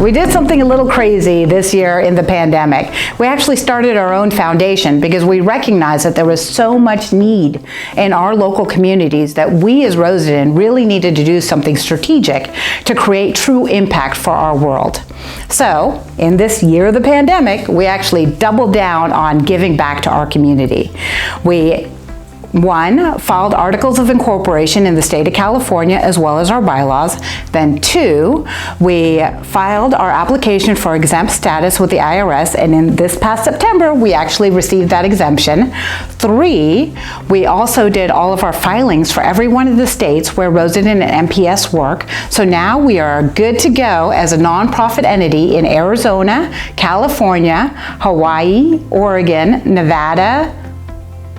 We did something a little crazy this year in the pandemic. We actually started our own foundation because we recognized that there was so much need in our local communities that we as Rosendin really needed to do something strategic to create true impact for our world. So, in this year of the pandemic, we actually doubled down on giving back to our community. We filed articles of incorporation in the state of California as well as our bylaws. Then 2, we filed our application for exempt status with the IRS, and in this past September, we actually received that exemption. 3, we also did all of our filings for every one of the states where Rosendin and MPS work. So now we are good to go as a nonprofit entity in Arizona, California, Hawaii, Oregon, Nevada,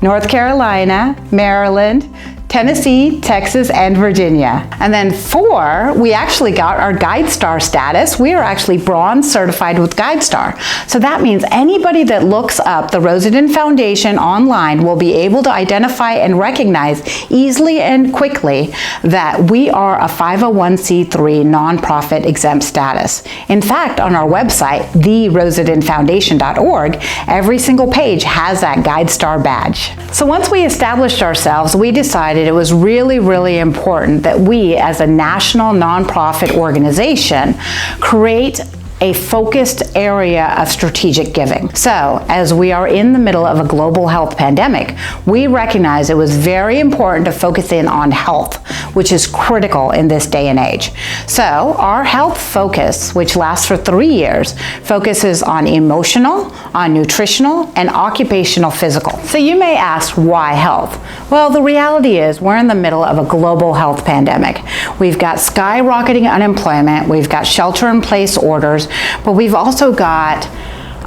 North Carolina, Maryland, Tennessee, Texas, and Virginia. And then 4, we actually got our GuideStar status. We are actually bronze certified with GuideStar. So that means anybody that looks up the Rosendin Foundation online will be able to identify and recognize easily and quickly that we are a 501c3 nonprofit exempt status. In fact, on our website, therosendinfoundation.org, every single page has that GuideStar badge. So once we established ourselves, we decided it was really, really important that we, as a national nonprofit organization, create a focused area of strategic giving. So, as we are in the middle of a global health pandemic, we recognize it was very important to focus in on health, which is critical in this day and age. So, our health focus, which lasts for 3 years, focuses on emotional, on nutritional, and occupational physical. So you may ask, why health? Well, the reality is we're in the middle of a global health pandemic. We've got skyrocketing unemployment, we've got shelter-in-place orders, but we've also got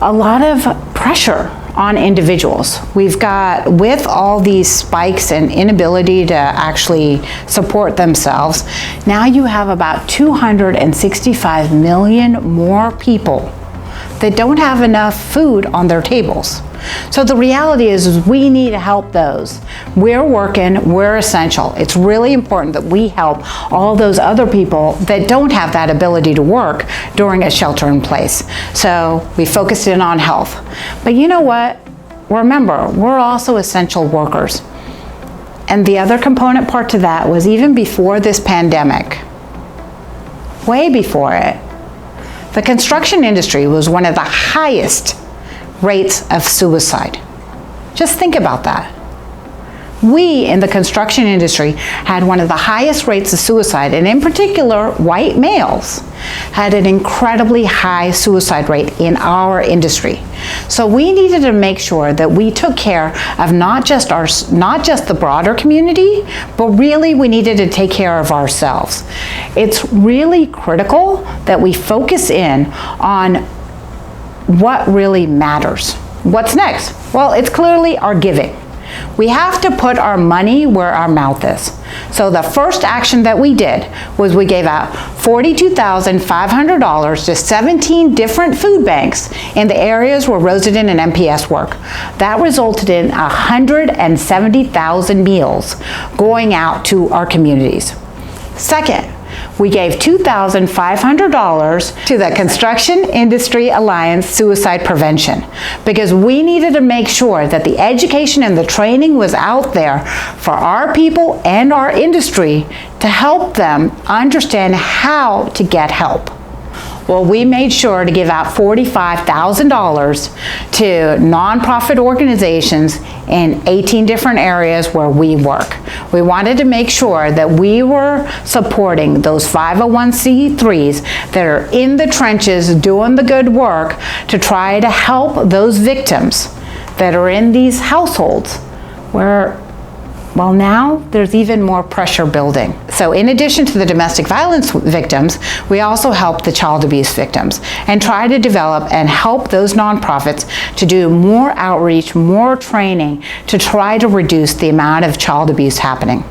a lot of pressure on individuals. We've got, with all these spikes and inability to actually support themselves, now you have about 265 million more people that don't have enough food on their tables. So the reality is we need to help those. We're working, we're essential. It's really important that we help all those other people that don't have that ability to work during a shelter in place. So we focused in on health. But you know what? Remember, we're also essential workers. And the other component part to that was even before this pandemic, way before it, the construction industry was one of the highest rates of suicide. Just think about that. We in the construction industry had one of the highest rates of suicide, and in particular, white males had an incredibly high suicide rate in our industry. So we needed to make sure that we took care of not just the broader community, but really we needed to take care of ourselves. It's really critical that we focus in on what really matters. What's next? Well, it's clearly our giving. We have to put our money where our mouth is. So the first action that we did was we gave out $42,500 to 17 different food banks in the areas where Rosendin and MPS work. That resulted in 170,000 meals going out to our communities. Second, we gave $2,500 to the Construction Industry Alliance Suicide Prevention because we needed to make sure that the education and the training was out there for our people and our industry to help them understand how to get help. Well, we made sure to give out $45,000 to nonprofit organizations in 18 different areas where we work. We wanted to make sure that we were supporting those 501c3s that are in the trenches doing the good work to try to help those victims that are in these households where, well, now there's even more pressure building. So in addition to the domestic violence victims, we also help the child abuse victims and try to develop and help those nonprofits to do more outreach, more training to try to reduce the amount of child abuse happening.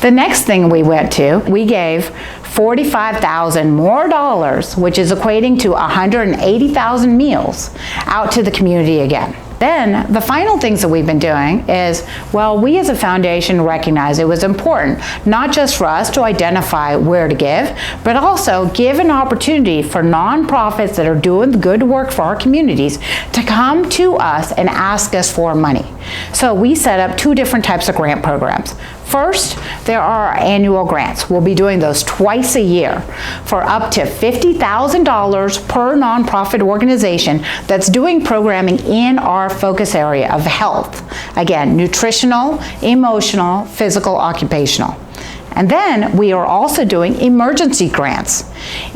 The next thing we went to, we gave $45,000 more dollars, which is equating to 180,000 meals out to the community again. Then the final things that we've been doing is, well, we as a foundation recognize it was important not just for us to identify where to give, but also give an opportunity for nonprofits that are doing good work for our communities to come to us and ask us for money. So we set up 2 different types of grant programs. First, there are our annual grants. We'll be doing those twice a year for up to $50,000 per nonprofit organization that's doing programming in our focus area of health. Again, nutritional, emotional, physical, occupational. And then we are also doing emergency grants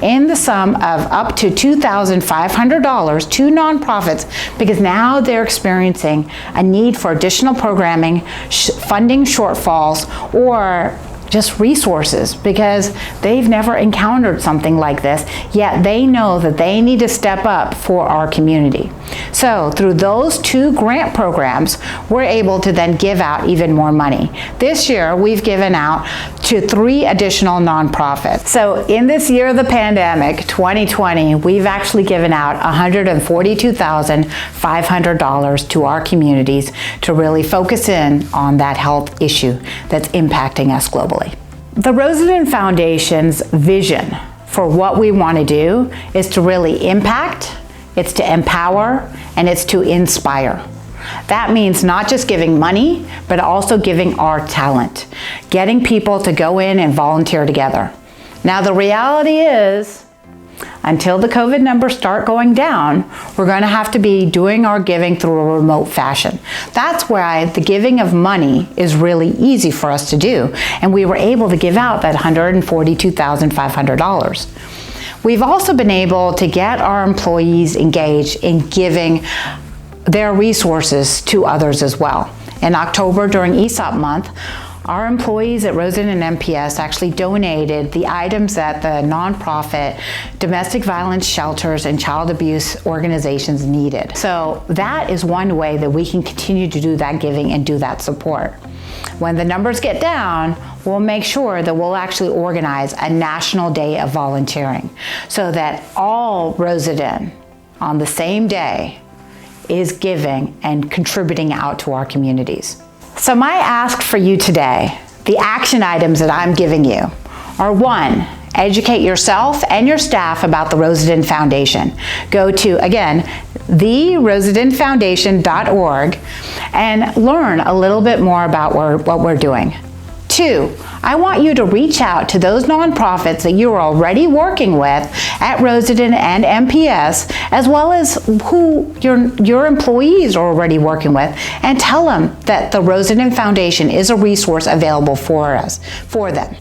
in the sum of up to $2,500 to nonprofits because now they're experiencing a need for additional programming, funding shortfalls, or just resources because they've never encountered something like this, yet they know that they need to step up for our community. So through those 2 grant programs, we're able to then give out even more money. This year, we've given out to 3 additional nonprofits. So in this year of the pandemic, 2020, we've actually given out $142,500 to our communities to really focus in on that health issue that's impacting us globally. The Rosendin Foundation's vision for what we want to do is to really impact, it's to empower, and it's to inspire. That means not just giving money, but also giving our talent, getting people to go in and volunteer together. Now the reality is, until the COVID numbers start going down, we're going to have to be doing our giving through a remote fashion. That's why the giving of money is really easy for us to do, and we were able to give out that $142,500. We've also been able to get our employees engaged in giving their resources to others as well. In October, during ESOP month, our employees at Rosendin and MPS actually donated the items that the nonprofit domestic violence shelters and child abuse organizations needed. So that is one way that we can continue to do that giving and do that support. When the numbers get down, we'll make sure that we'll actually organize a national day of volunteering so that all Rosendin on the same day is giving and contributing out to our communities. So my ask for you today, the action items that I'm giving you are: 1, educate yourself and your staff about the Rosendin Foundation. Go to, again, therosendinfoundation.org and learn a little bit more about what we're doing. 2, I want you to reach out to those nonprofits that you're already working with at Rosendin and MPS, as well as who your employees are already working with, and tell them that the Rosendin Foundation is a resource available for them.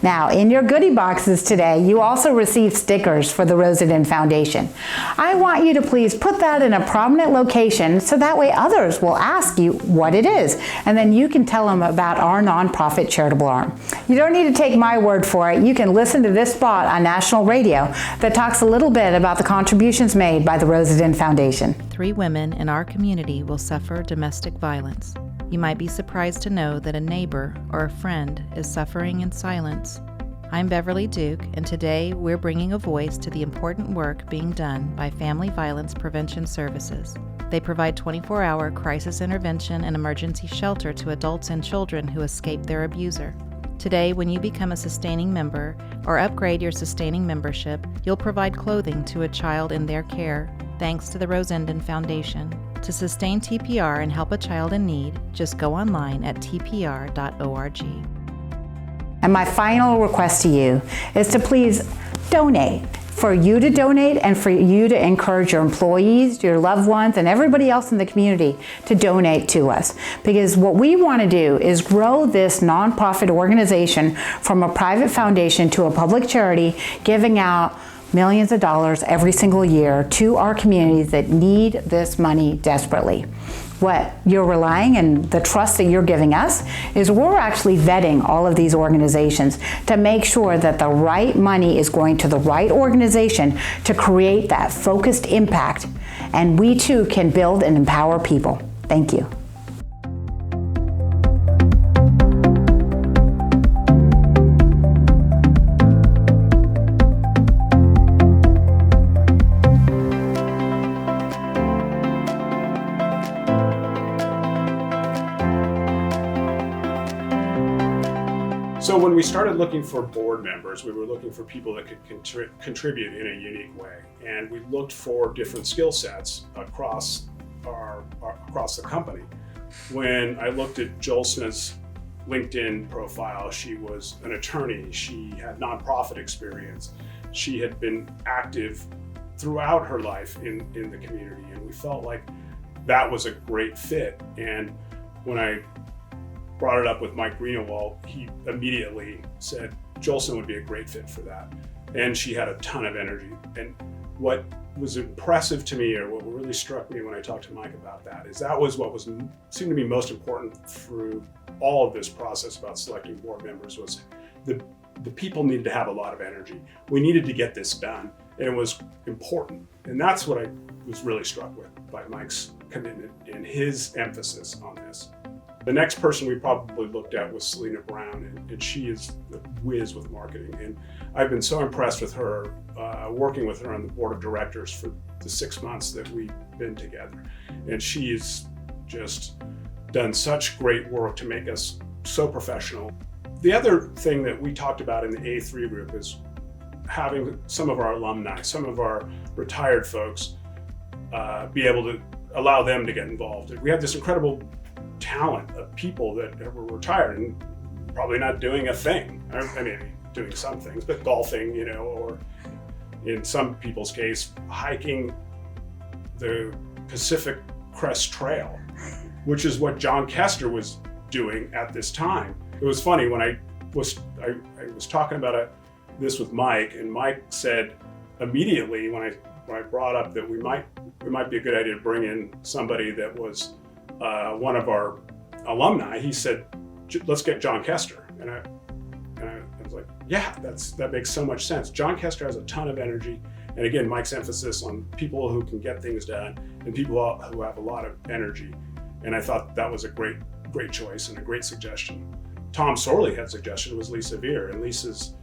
Now, in your goodie boxes today, you also received stickers for the Rosendin Foundation. I want you to please put that in a prominent location so that way others will ask you what it is, and then you can tell them about our nonprofit charitable arm. You don't need to take my word for it. You can listen to this spot on national radio that talks a little bit about the contributions made by the Rosendin Foundation. 3 women in our community will suffer domestic violence. You might be surprised to know that a neighbor or a friend is suffering in silence. I'm Beverly Duke, and today we're bringing a voice to the important work being done by Family Violence Prevention Services. They provide 24-hour crisis intervention and emergency shelter to adults and children who escape their abuser. Today, when you become a sustaining member or upgrade your sustaining membership, you'll provide clothing to a child in their care, thanks to the Rosendin Foundation. To sustain TPR and help a child in need, just go online at tpr.org. And my final request to you is to please donate. For you to donate and for you to encourage your employees, your loved ones, and everybody else in the community to donate to us. Because what we want to do is grow this nonprofit organization from a private foundation to a public charity, giving out millions of dollars every single year to our communities that need this money desperately. What you're relying and the trust that you're giving us is we're actually vetting all of these organizations to make sure that the right money is going to the right organization to create that focused impact, and we too can build and empower people. Thank you. So when we started looking for board members, we were looking for people that could contribute in a unique way. And we looked for different skill sets across across the company. When I looked at Jolsna's LinkedIn profile, she was an attorney, she had nonprofit experience, she had been active throughout her life in the community, and we felt like that was a great fit. And when I brought it up with Mike Greenewald, he immediately said Jolsna would be a great fit for that. And she had a ton of energy. And what was impressive to me, or what really struck me when I talked to Mike about that, is that was what seemed to be most important through all of this process about selecting board members, was the people needed to have a lot of energy. We needed to get this done, and it was important. And that's what I was really struck with by Mike's commitment and his emphasis on this. The next person we probably looked at was Selena Brown, and she is a whiz with marketing. And I've been so impressed with her, working with her on the board of directors for the 6 months that we've been together. And she's just done such great work to make us so professional. The other thing that we talked about in the A3 group is having some of our alumni, some of our retired folks, be able to allow them to get involved. We have this incredible talent of people that were retired and probably not doing a thing. I mean, doing some things, but golfing, or in some people's case, hiking the Pacific Crest Trail, which is what John Kester was doing at this time. It was funny when I was talking about this with Mike, and Mike said immediately when I brought up that it might be a good idea to bring in somebody that was one of our alumni, he said, let's get John Kester. And I was like, yeah, that makes so much sense. John Kester has a ton of energy. And again, Mike's emphasis on people who can get things done and people who have a lot of energy. And I thought that was a great choice and a great suggestion. Tom Sorley had suggestion was Lisa Veer, and Lisa's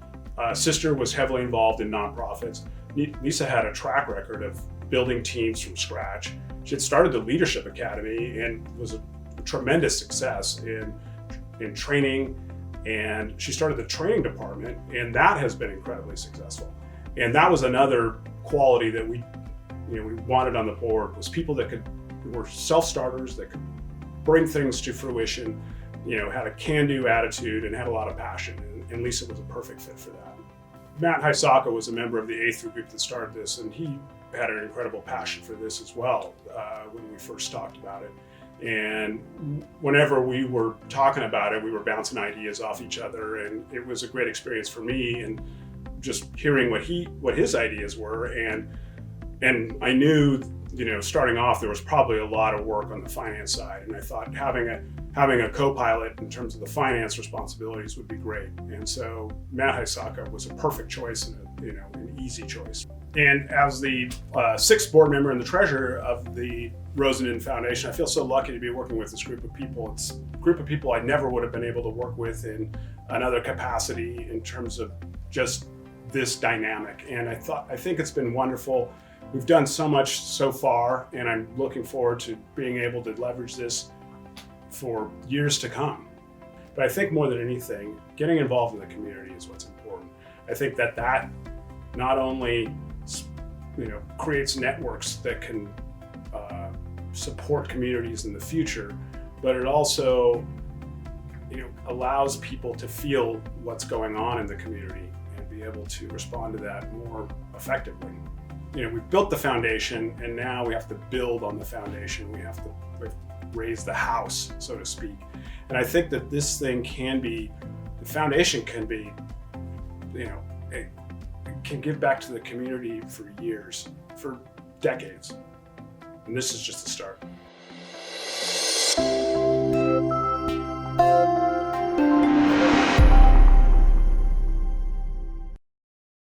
sister was heavily involved in nonprofits. Lisa had a track record of building teams from scratch. She had started the Leadership Academy and was a tremendous success in training, and she started the training department, and that has been incredibly successful. And that was another quality that we wanted on the board, was people that were self-starters, that could bring things to fruition, had a can-do attitude and had a lot of passion, and Lisa was a perfect fit for that. Matt Hisaka was a member of the A3 group that started this, and he had an incredible passion for this as well when we first talked about it. And whenever we were talking about it, we were bouncing ideas off each other, and it was a great experience for me, and just hearing what his ideas were. And I knew, starting off, there was probably a lot of work on the finance side, and I thought having a co-pilot in terms of the finance responsibilities would be great. And so Matt Hisaka was a perfect choice and an easy choice. And as the sixth board member and the treasurer of the Rosendin Foundation, I feel so lucky to be working with this group of people. It's a group of people I never would have been able to work with in another capacity in terms of just this dynamic. And I think it's been wonderful. We've done so much so far, and I'm looking forward to being able to leverage this for years to come. But I think more than anything, getting involved in the community is what's important. I think that not only creates networks that can support communities in the future, but it also allows people to feel what's going on in the community and be able to respond to that more effectively. We've built the foundation, and now we have to build on the foundation. We have to raise the house, so to speak. And I think that this thing the foundation can be, it can give back to the community for years, for decades. And this is just the start.